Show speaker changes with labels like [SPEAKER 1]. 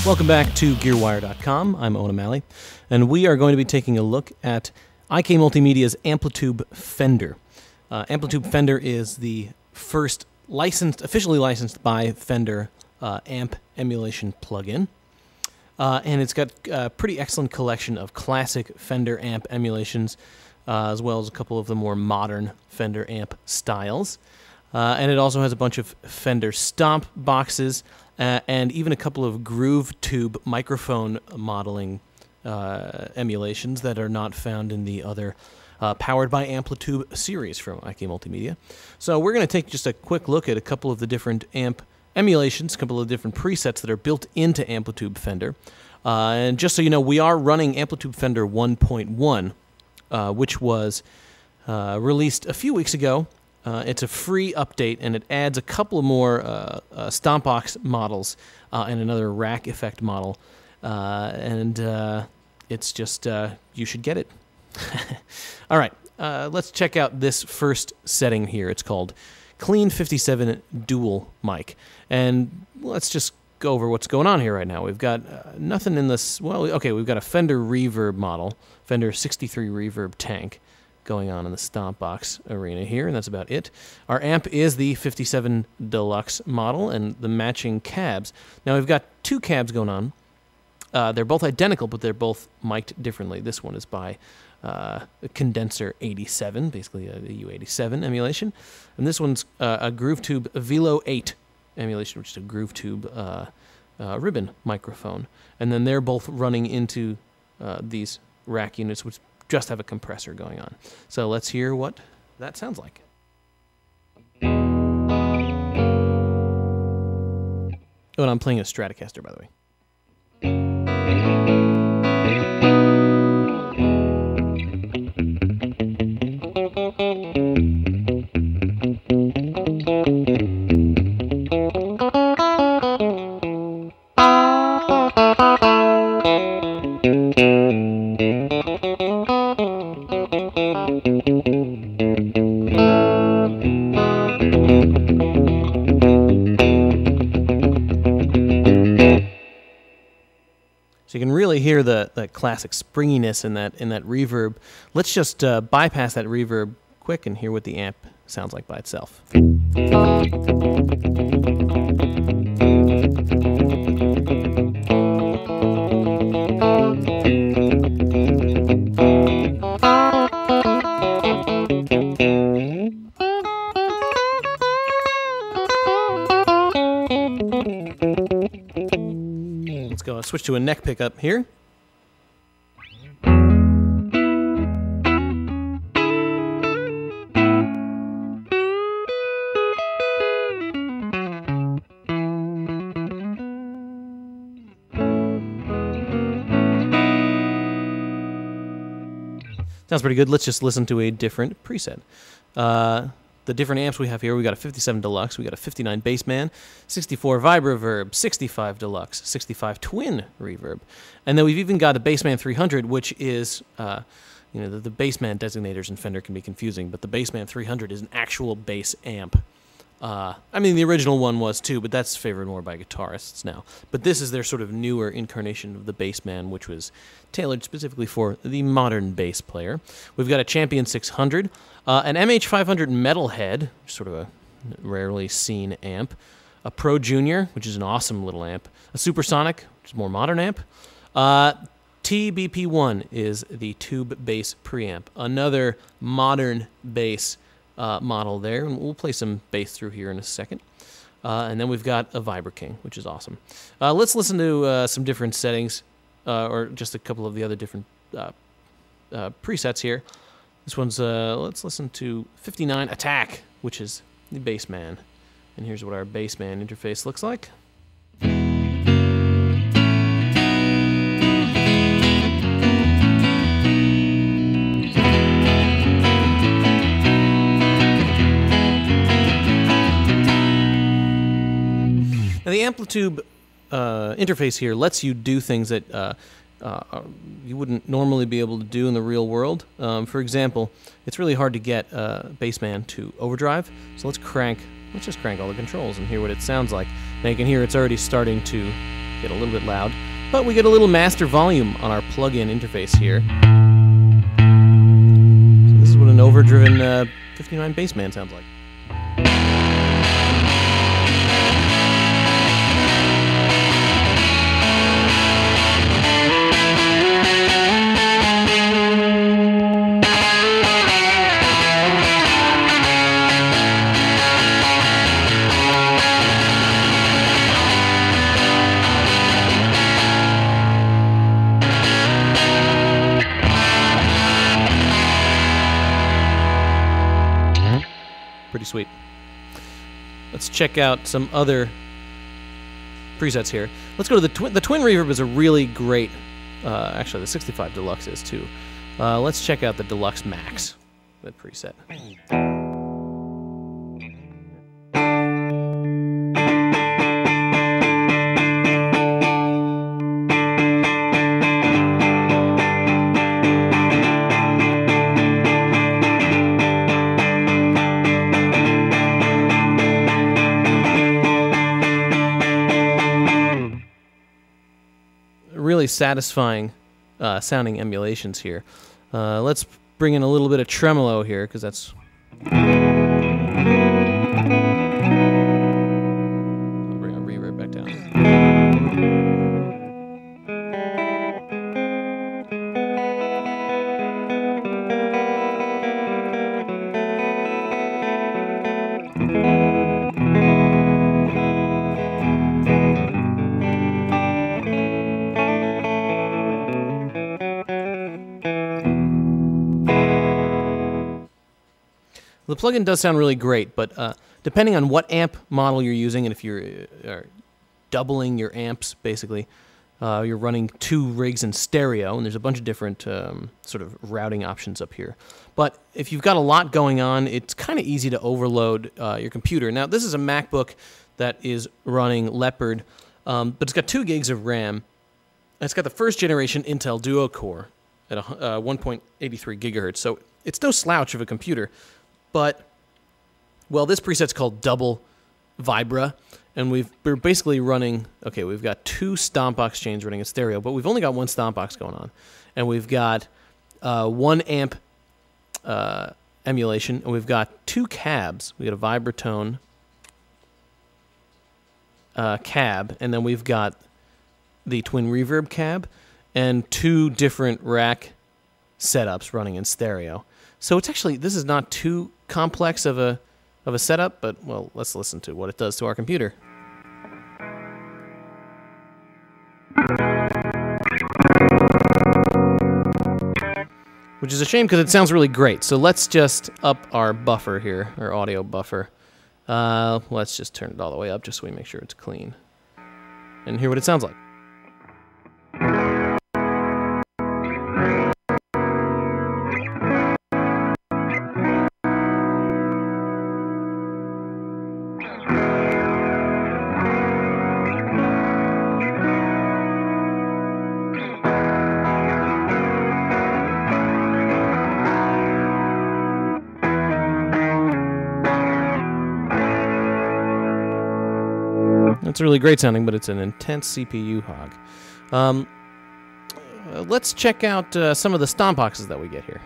[SPEAKER 1] Welcome back to Gearwire.com. I'm Owen O'Malley, and we are going to be taking a look at IK Multimedia's AmpliTube Fender. AmpliTube Fender is the first officially licensed by Fender amp emulation plugin, and it's got a pretty excellent collection of classic Fender amp emulations, as well as a couple of the more modern Fender amp styles. And it also has a bunch of Fender stomp boxes, and even a couple of groove tube microphone modeling emulations that are not found in the other Powered by AmpliTube series from IK Multimedia. So we're going to take just a quick look at a couple of the different amp emulations, a couple of different presets that are built into AmpliTube Fender. And just so you know, we are running AmpliTube Fender 1.1, which was released a few weeks ago. It's a free update, and it adds a couple of more stomp box models and another rack effect model. It's just, you should get it. All right, let's check out this first setting here. It's called Clean 57 Dual Mic. And let's just go over what's going on here right now. We've got nothing in this, well, okay, we've got a Fender reverb model, Fender 63 reverb tank going on in the stomp box arena here, and that's about it. Our amp is the 57 Deluxe model and the matching cabs. Now we've got two cabs going on. They're both identical, but they're both mic'd differently. This one is by a Condenser 87, basically a U87 emulation. And this one's a Groove Tube Velo 8 emulation, which is a Groove Tube ribbon microphone. And then they're both running into these rack units, which just have a compressor going on. So let's hear what that sounds like. Oh, and I'm playing a Stratocaster, by the way. So you can really hear the classic springiness in that reverb. Let's just bypass that reverb quick and hear what the amp sounds like by itself. Let's go switch to a neck pickup here. Sounds pretty good. Let's just listen to a different preset. The different amps we have here, we got a 57 Deluxe, we got a 59 Bassman, 64 Vibreverb, 65 Deluxe, 65 Twin Reverb, and then we've even got a Bassman 300, which is, you know, the Bassman designators in Fender can be confusing, but the Bassman 300 is an actual bass amp. I mean, the original one was too, but that's favored more by guitarists now. But this is their sort of newer incarnation of the Bassman, which was tailored specifically for the modern bass player. We've got a Champion 600, an MH500 Metalhead, sort of a rarely seen amp, a Pro Junior, which is an awesome little amp, a Supersonic, which is a more modern amp. TBP1 is the tube bass preamp, another modern bass model there, and we'll play some bass through here in a second. And then we've got a Vibra King, which is awesome. Let's listen to some different settings, or just a couple of the other different presets here. This one's, let's listen to 59 Attack, which is the Bassman. And here's what our Bassman interface looks like. Now, the AmpliTube interface here lets you do things that you wouldn't normally be able to do in the real world. For example, it's really hard to get Bassman to overdrive, so let's just crank all the controls and hear what it sounds like. Now you can hear it's already starting to get a little bit loud. But we get a little master volume on our plug-in interface here. So this is what an overdriven 59 bassman sounds like. Pretty sweet. Let's check out some other presets here. Let's go to the twin. The twin reverb is a really great. Actually, the 65 Deluxe is too. Let's check out the Deluxe Max, that preset. Really satisfying sounding emulations here. Let's bring in a little bit of tremolo here, because that's... I'll bring our reverb back down. The plugin does sound really great, but depending on what amp model you're using, and if you're doubling your amps, basically, you're running 2 rigs in stereo, and there's a bunch of different sort of routing options up here. But if you've got a lot going on, it's kind of easy to overload your computer. Now, this is a MacBook that is running Leopard, but it's got 2 gigs of RAM. And it's got the first generation Intel Duo core at 1.83 gigahertz, so it's no slouch of a computer. But, well, this preset's called Double Vibra, and we're basically running, okay, we've got 2 Stompbox chains running in stereo, but we've only got 1 Stompbox going on. And we've got 1 amp emulation, and we've got 2 cabs. We've got a Vibratone cab, and then we've got the twin reverb cab, and 2 different rack setups running in stereo. So it's actually, this is not too complex of a setup, but, well, let's listen to what it does to our computer. Which is a shame because it sounds really great. So let's just up our buffer here, our audio buffer. Let's just turn it all the way up just so we make sure it's clean. And hear what it sounds like. It's really great sounding, but it's an intense CPU hog. Let's check out some of the Stompboxes that we get here.